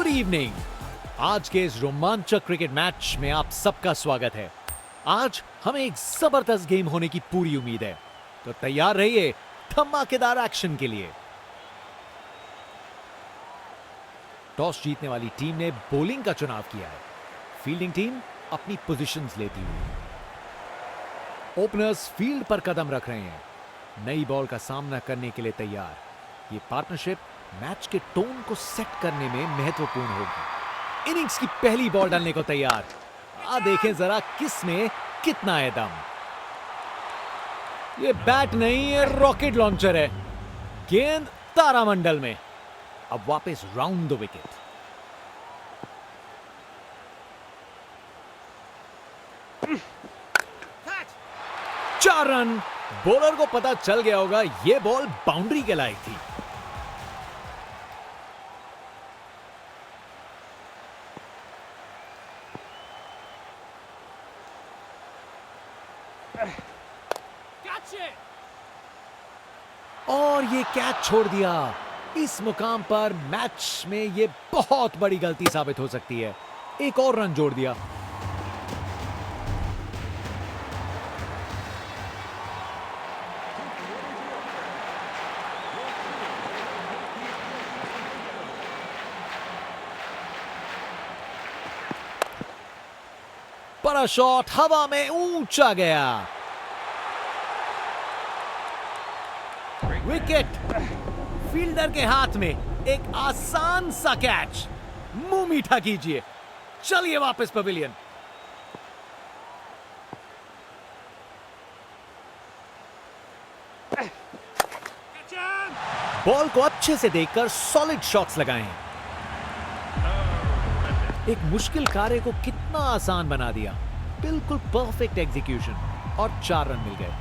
Good evening. आज के इस रोमांचक क्रिकेट मैच में आप सबका स्वागत है। आज हमें एक जबरदस्त गेम होने की पूरी उम्मीद है, तो तैयार रहिए धमाकेदार एक्शन के लिए। टॉस जीतने वाली टीम ने बॉलिंग का चुनाव किया है। फील्डिंग टीम अपनी पोजीशंस लेती हुई। ओपनर्स फील्ड पर कदम रख रहे हैं, नई बॉल का सामना करने के लिए तैयार। ये पार्टनरशिप मैच के टोन को सेट करने में महत्वपूर्ण होगी। इनिंग्स की पहली बॉल डालने को तैयार। देखें जरा किस में कितना है दम। ये बैट नहीं, ये रॉकेट लॉन्चर है। गेंद तारामंडल में। अब वापस राउंड द विकेट। चार रन। बॉलर को पता चल गया होगा यह बॉल बाउंड्री के लायक थी। और ये कैच छोड़ दिया। इस मुकाम पर मैच में ये बहुत बड़ी गलती साबित हो सकती है। एक और रन जोड़ दिया। बड़ा शॉट हवा में ऊंचा गया। विकेट। फील्डर के हाथ में एक आसान सा कैच। मुंह मीठा कीजिए। चलिए वापस पवेलियन। बॉल को अच्छे से देखकर सॉलिड शॉट्स लगाएं। एक मुश्किल कार्य को कितना आसान बना दिया। बिल्कुल परफेक्ट एग्जीक्यूशन और 4 रन मिल गए।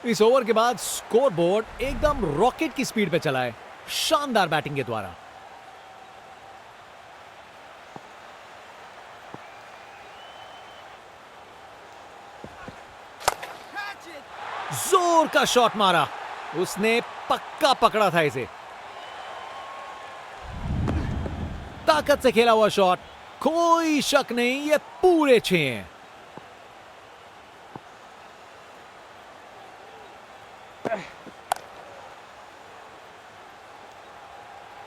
इस ओवर के बाद स्कोरबोर्ड एकदम रॉकेट की स्पीड पे चला है, शानदार बैटिंग के द्वारा। जोर का शॉट मारा। उसने पक्का पकड़ा था इसे। ताकत से खेला हुआ शॉट। कोई शक नहीं, ये पूरे 6 हैं।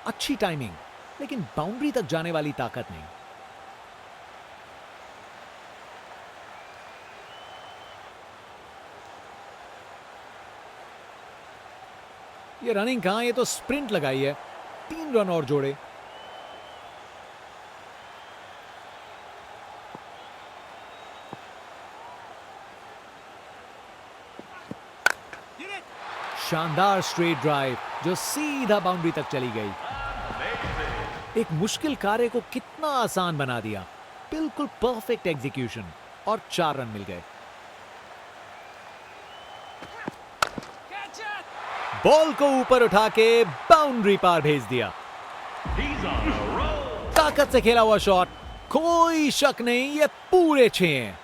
अच्छी टाइमिंग, लेकिन बाउंड्री तक जाने वाली ताकत नहीं। ये रनिंग कहां, ये तो स्प्रिंट लगाई है। 3 रन और जोड़े। शानदार स्ट्रेट ड्राइव जो सीधा बाउंड्री तक चली गई। एक मुश्किल कार्य को कितना आसान बना दिया। बिल्कुल परफेक्ट एग्जीक्यूशन और 4 रन मिल गए। बॉल को ऊपर उठा के बाउंड्री पार भेज दिया। ताकत से खेला हुआ शॉट। कोई शक नहीं, ये पूरे 6 हैं।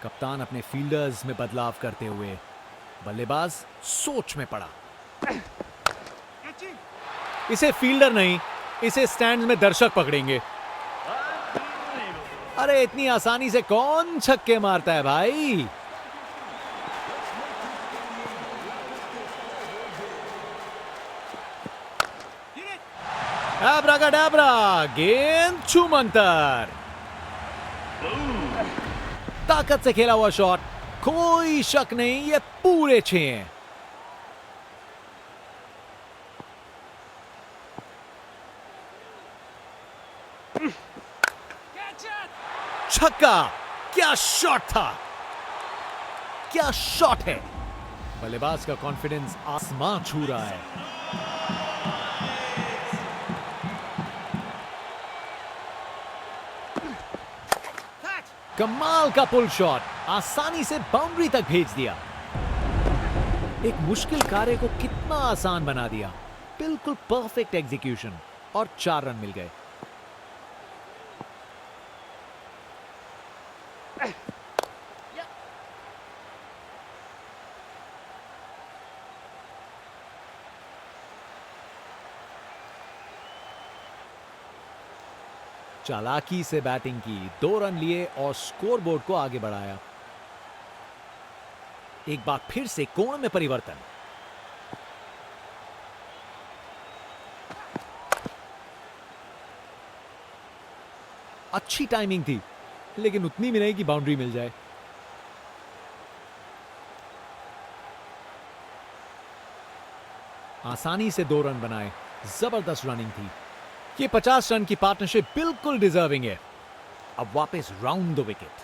कप्तान अपने फील्डर्स में बदलाव करते हुए बल्लेबाज सोच में पड़ा। इसे फील्डर नहीं, इसे स्टैंड्स में दर्शक पकड़ेंगे। अरे इतनी आसानी से कौन छक्के मारता है भाई। एब्राकाडाब्रा, गेंद छूमंतर। ताकत से खेला हुआ शॉट। कोई शक नहीं, ये पूरे 6 हैं। छक्का। क्या शॉट था, क्या शॉट है। बल्लेबाज का कॉन्फिडेंस आसमां छू रहा है। कमाल का पुल शॉट, आसानी से बाउंड्री तक भेज दिया। एक मुश्किल कार्य को कितना आसान बना दिया। बिल्कुल परफेक्ट एग्जीक्यूशन और 4 रन मिल गए। चालाकी से बैटिंग की, 2 रन लिए और स्कोरबोर्ड को आगे बढ़ाया। एक बार फिर से कोण में परिवर्तन। अच्छी टाइमिंग थी, लेकिन उतनी भी नहीं कि बाउंड्री मिल जाए। आसानी से 2 रन बनाए, जबरदस्त रनिंग थी। ये 50 रन की पार्टनरशिप बिल्कुल डिजर्विंग है। अब वापस राउंड द विकेट।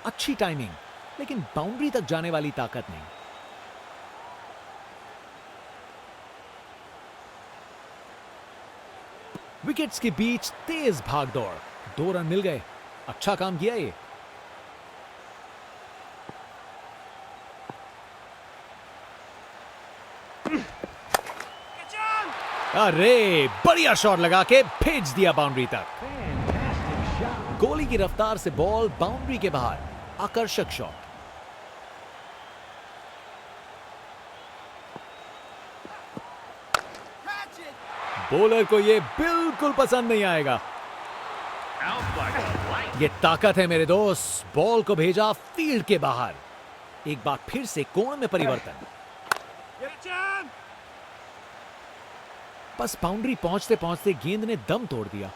अच्छी टाइमिंग, लेकिन बाउंड्री तक जाने वाली ताकत नहीं। विकेट्स के बीच तेज भागदौड़, 2 रन मिल गए। अच्छा काम किया ये। अरे बढ़िया शॉट लगा के भेज दिया बाउंड्री तक। गोली की रफ्तार से बॉल बाउंड्री के बाहर, आकर्षक शॉट। बॉलर को ये बिल्कुल पसंद नहीं आएगा। ये ताकत है मेरे दोस्त। बॉल को भेजा फील्ड के बाहर। एक बार फिर से कोण में परिवर्तन। बस बाउंड्री पहुंचते पहुंचते गेंद ने दम तोड़ दिया।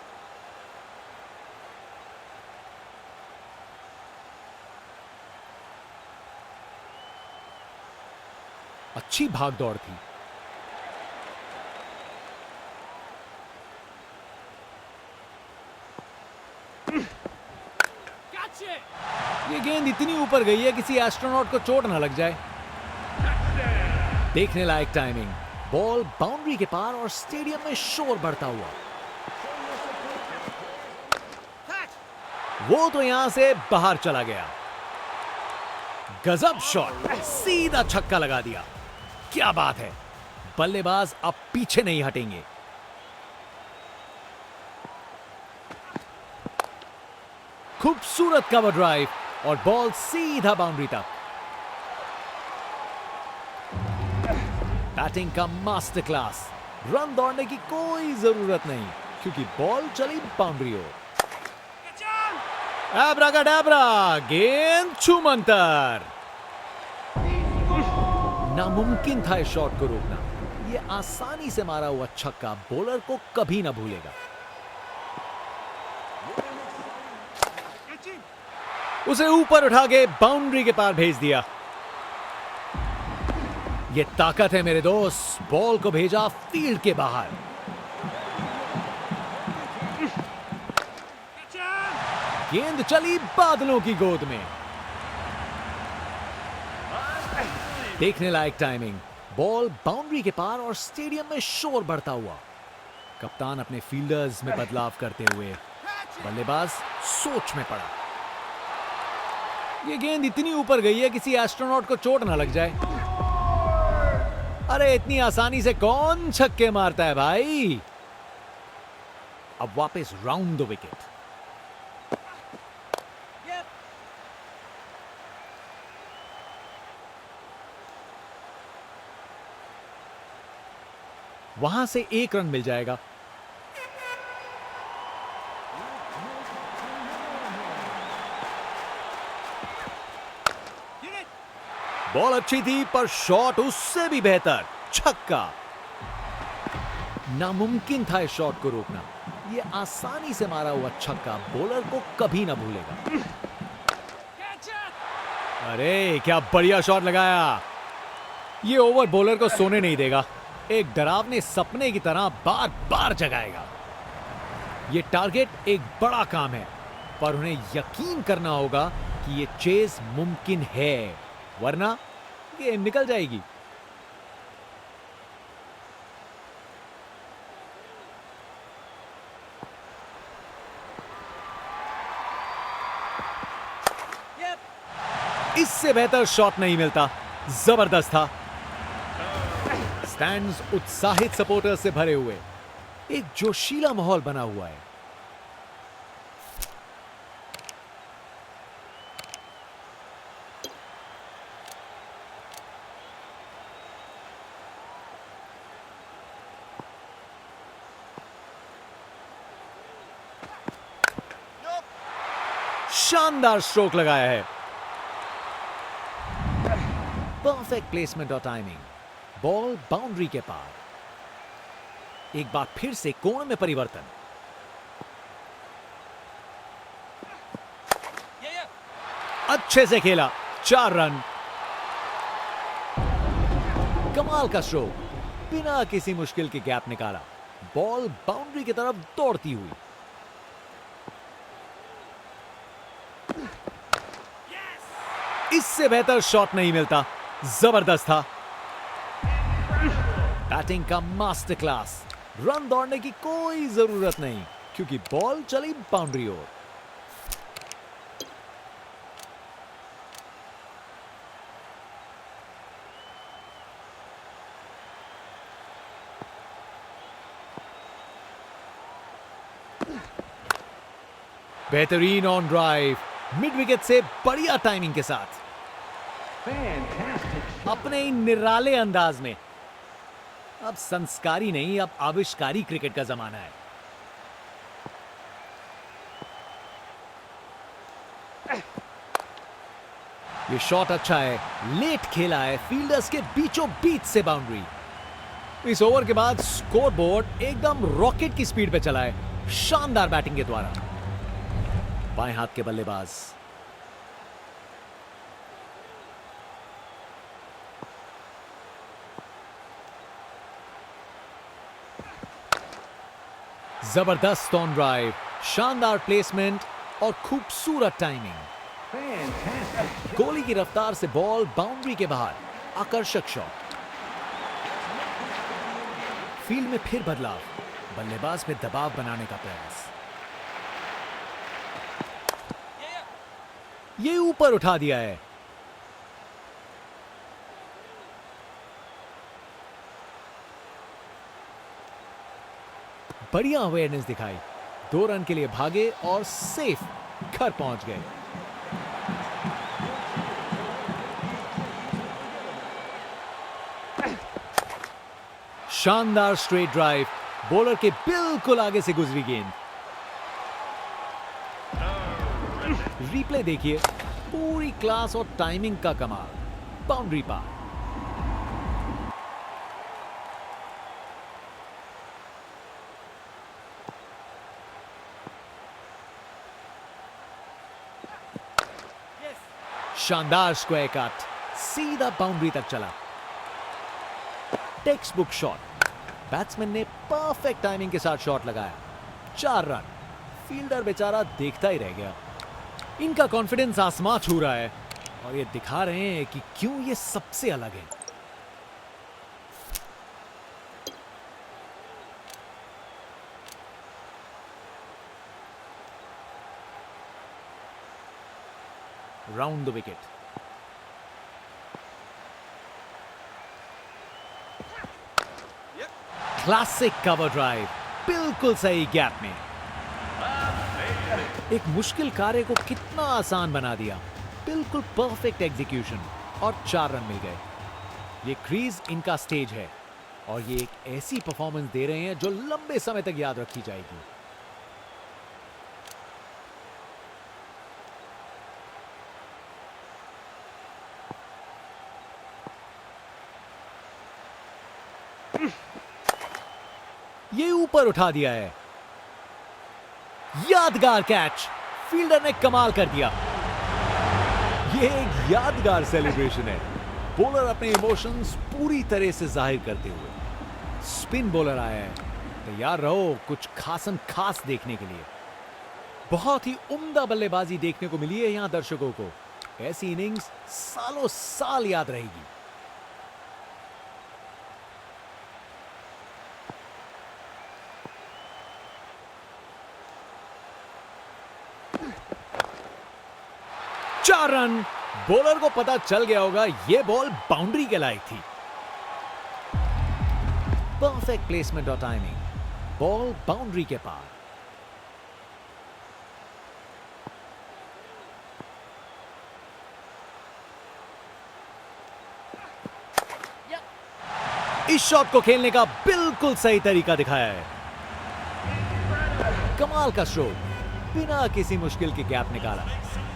अच्छी भागदौड़ थी। ये गेंद इतनी ऊपर गई है किसी एस्ट्रोनॉट को चोट ना लग जाए। देखने लायक टाइमिंग। बॉल बाउंड्री के पार और स्टेडियम में शोर बढ़ता हुआ। वो तो यहां से बाहर चला गया। गजब शॉट, सीधा छक्का लगा दिया। क्या बात है। बल्लेबाज अब पीछे नहीं हटेंगे। खूबसूरत कवर ड्राइव और बॉल सीधा बाउंड्री तक। बैटिंग का मास्टर क्लास। रन दौड़ने की कोई जरूरत नहीं, क्योंकि बॉल चली बाउंड्री ओर। एब्राकाडाब्रा, गेंद छूमंतर। नामुमकिन था इस शॉट को रोकना। यह आसानी से मारा हुआ छक्का बॉलर को कभी ना भूलेगा। उसे ऊपर उठा के बाउंड्री के पार भेज दिया। यह ताकत है मेरे दोस्त। बॉल को भेजा फील्ड के बाहर। गेंद चली बादलों की गोद में। देखने लायक टाइमिंग। बॉल बाउंड्री के पार और स्टेडियम में शोर बढ़ता हुआ। कप्तान अपने फील्डर्स में बदलाव करते हुए बल्लेबाज सोच में पड़ा। ये गेंद इतनी ऊपर गई है किसी एस्ट्रोनॉट को चोट ना लग जाए। अरे इतनी आसानी से कौन छक्के मारता है भाई। अब वापस राउंड द विकेट। वहां से 1 रन मिल जाएगा। बॉल अच्छी थी पर शॉट उससे भी बेहतर। छक्का। नामुमकिन था इस शॉट को रोकना। यह आसानी से मारा हुआ छक्का बॉलर को कभी ना भूलेगा। अरे क्या बढ़िया शॉट लगाया। यह ओवर बॉलर को सोने नहीं देगा। एक डरावने सपने की तरह बार बार जगाएगा। यह टारगेट एक बड़ा काम है, पर उन्हें यकीन करना होगा कि यह चेज मुमकिन है, वरना गेम निकल जाएगी। इससे बेहतर शॉट नहीं मिलता। जबरदस्त था। स्टैंड्स उत्साहित सपोर्टर्स से भरे हुए, एक जोशीला माहौल बना हुआ है। शानदार स्ट्रोक लगाया है। परफेक्ट प्लेसमेंट और टाइमिंग। बॉल बाउंड्री के पार। एक बार फिर से कोण में परिवर्तन। अच्छे से खेला। 4 रन। कमाल का स्ट्रोक, बिना किसी मुश्किल के गैप निकाला। बॉल बाउंड्री की तरफ दौड़ती हुई। इससे बेहतर शॉट नहीं मिलता। जबरदस्त था। बैटिंग का मास्टर क्लास। रन दौड़ने की कोई जरूरत नहीं, क्योंकि बॉल चली बाउंड्री ओर। बेहतरीन ऑन ड्राइव, मिड विकेट से बढ़िया टाइमिंग के साथ, अपने ही निराले अंदाज में। अब संस्कारी नहीं, अब आविष्कारी क्रिकेट का जमाना है। ये शॉट अच्छा है, लेट खेला है, फील्डर्स के बीचों बीच से बाउंड्री। इस ओवर के बाद स्कोरबोर्ड एकदम रॉकेट की स्पीड पे चला है, शानदार बैटिंग के द्वारा। बाएं हाथ के बल्लेबाज। जबरदस्त ऑन ड्राइव, शानदार प्लेसमेंट और खूबसूरत टाइमिंग। गोली की रफ्तार से बॉल बाउंड्री के बाहर, आकर्षक शॉट। फील्ड में फिर बदलाव, बल्लेबाज पे दबाव बनाने का प्रयास। ये ऊपर उठा दिया है। बढ़िया अवेयरनेस दिखाई। 2 रन के लिए भागे और सेफ घर पहुंच गए। शानदार स्ट्रेट ड्राइव, बॉलर के बिल्कुल आगे से गुजरी गेंद। रिप्ले देखिए, पूरी क्लास और टाइमिंग का कमाल। बाउंड्री पार। शानदार स्क्वायर कट, सीधा बाउंड्री तक चला। Text book shot. बैट्समैन ने परफेक्ट टाइमिंग के साथ शॉट लगाया। 4 रन। फील्डर बेचारा देखता ही रह गया। इनका कॉन्फिडेंस आसमां छू रहा है और ये दिखा रहे हैं कि क्यों ये सबसे अलग है। Round the wicket. Classic cover drive, बिल्कुल सही गैप में। एक मुश्किल कार्य को कितना आसान बना दिया। बिल्कुल परफेक्ट एग्जीक्यूशन और 4 रन मिल गए। ये क्रीज इनका स्टेज है और ये एक ऐसी परफॉर्मेंस दे रहे हैं जो लंबे समय तक याद रखी जाएगी। ये ऊपर उठा दिया है। यादगार कैच, फील्डर ने कमाल कर दिया। ये एक यादगार सेलिब्रेशन है। बॉलर अपने इमोशंस पूरी तरह से जाहिर करते हुए। स्पिन बॉलर आया है, तैयार रहो कुछ खासम खास देखने के लिए। बहुत ही उम्दा बल्लेबाजी देखने को मिली है यहां दर्शकों को। ऐसी इनिंग्स सालों साल याद रहेगी। चार रन, बॉलर को पता चल गया होगा ये बॉल बाउंड्री के लायक थी। परफेक्ट प्लेसमेंट और टाइमिंग, बॉल बाउंड्री के पार। इस शॉट को खेलने का बिल्कुल सही तरीका दिखाया है। कमाल का स्ट्रोक, बिना किसी मुश्किल के गैप निकाला,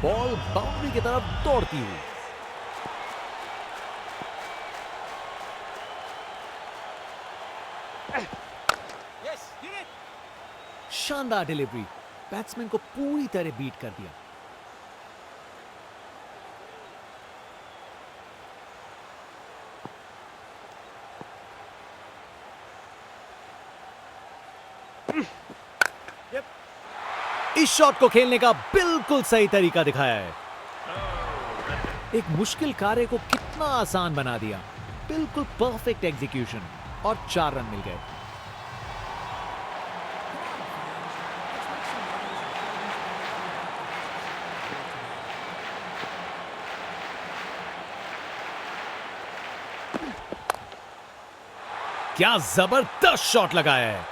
बॉल बाउंड्री की तरफ दौड़ती हुई। शानदार डिलीवरी, बैट्समैन को पूरी तरह बीट कर दिया। इस शॉट को खेलने का बिल्कुल सही तरीका दिखाया है। एक मुश्किल कार्य को कितना आसान बना दिया। बिल्कुल परफेक्ट एग्जीक्यूशन और 4 रन मिल गए। क्या जबरदस्त शॉट लगाया है।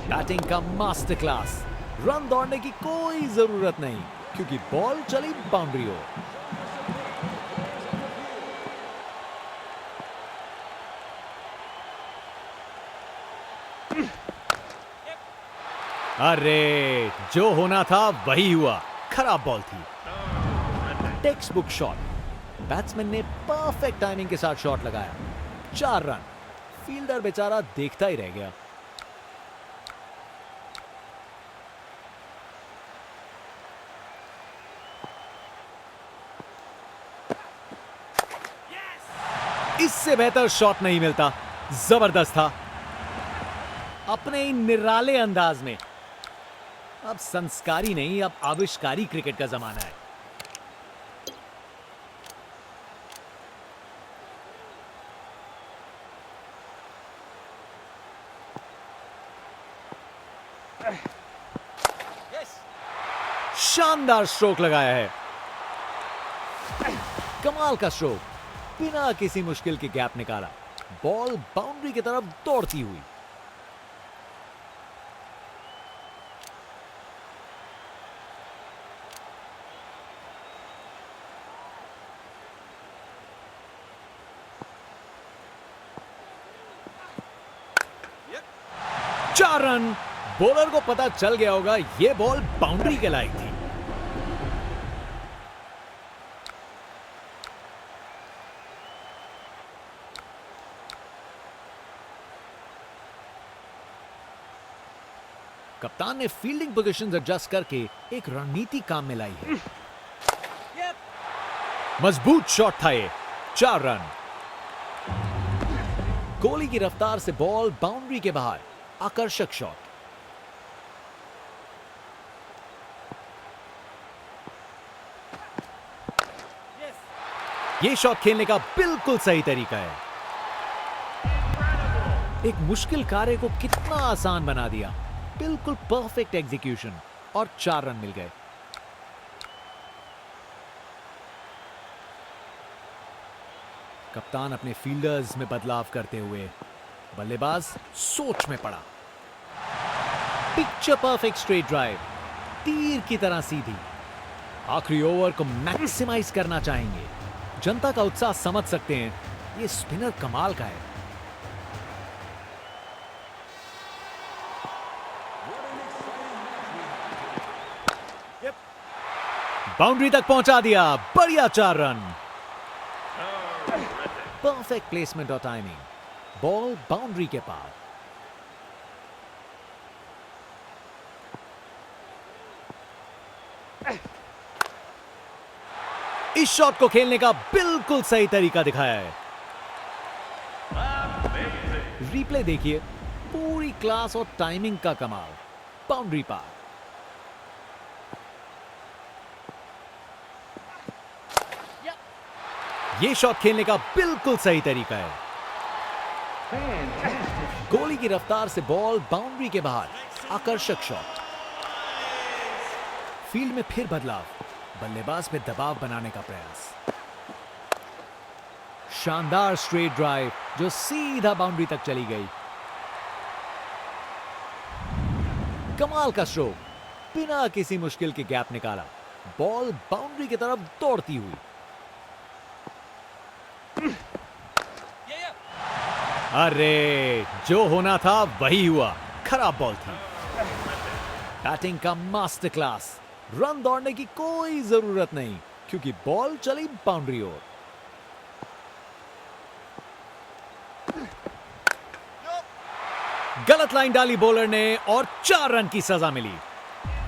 बैटिंग का मास्टर क्लास। रन दौड़ने की कोई जरूरत नहीं क्योंकि बॉल चली बाउंड्री हो। अरे जो होना था वही हुआ। खराब बॉल थी। Text book shot. बैट्समैन ने परफेक्ट टाइमिंग के साथ शॉट लगाया। 4 रन। फील्डर बेचारा देखता ही रह गया। इससे बेहतर शॉट नहीं मिलता। जबरदस्त था। अपने ही निराले अंदाज में। अब संस्कारी नहीं, अब आविष्कारी क्रिकेट का जमाना है। शानदार स्ट्रोक लगाया है। कमाल का स्ट्रोक, बिना किसी मुश्किल के गैप निकाला, बॉल बाउंड्री की तरफ दौड़ती हुई। चार रन। बॉलर को पता चल गया होगा यह बॉल बाउंड्री के लायक थी। कप्तान ने फील्डिंग पोजीशंस एडजस्ट करके एक रणनीति काम में लाई है। मजबूत शॉट था ये। 4 रन। गोली की रफ्तार से बॉल बाउंड्री के बाहर। आकर्षक शॉट। ये शॉट खेलने का बिल्कुल सही तरीका है। एक मुश्किल कार्य को कितना आसान बना दिया। बिल्कुल परफेक्ट एग्जीक्यूशन और 4 रन मिल गए। कप्तान अपने फील्डर्स में बदलाव करते हुए बल्लेबाज सोच में पड़ा। पिक्चर परफेक्ट स्ट्रेट ड्राइव, तीर की तरह सीधी। आखिरी ओवर को मैक्सिमाइज करना चाहेंगे। जनता का उत्साह समझ सकते हैं। ये स्पिनर कमाल का है। बाउंड्री तक पहुंचा दिया। बढ़िया 4 रन। परफेक्ट प्लेसमेंट और टाइमिंग, बॉल बाउंड्री के पार। इस शॉट को खेलने का बिल्कुल सही तरीका दिखाया है। रिप्ले देखिए। पूरी क्लास और टाइमिंग का कमाल। बाउंड्री पार। ये शॉट खेलने का बिल्कुल सही तरीका है। गोली की रफ्तार से बॉल बाउंड्री के बाहर। आकर्षक शॉट। फील्ड में फिर बदलाव, बल्लेबाज पे दबाव बनाने का प्रयास। शानदार स्ट्रेट ड्राइव जो सीधा बाउंड्री तक चली गई। कमाल का स्ट्रोक, बिना किसी मुश्किल के गैप निकाला, बॉल बाउंड्री की तरफ दौड़ती हुई। अरे जो होना था वही हुआ, खराब बॉल थी। बैटिंग का मास्टर क्लास, रन दौड़ने की कोई जरूरत नहीं क्योंकि बॉल चली बाउंड्री ओर। गलत लाइन डाली बॉलर ने और 4 रन की सजा मिली।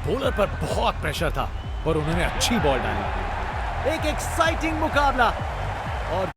बॉलर पर बहुत प्रेशर था पर उन्होंने अच्छी बॉल डाली। एक एक्साइटिंग मुकाबला और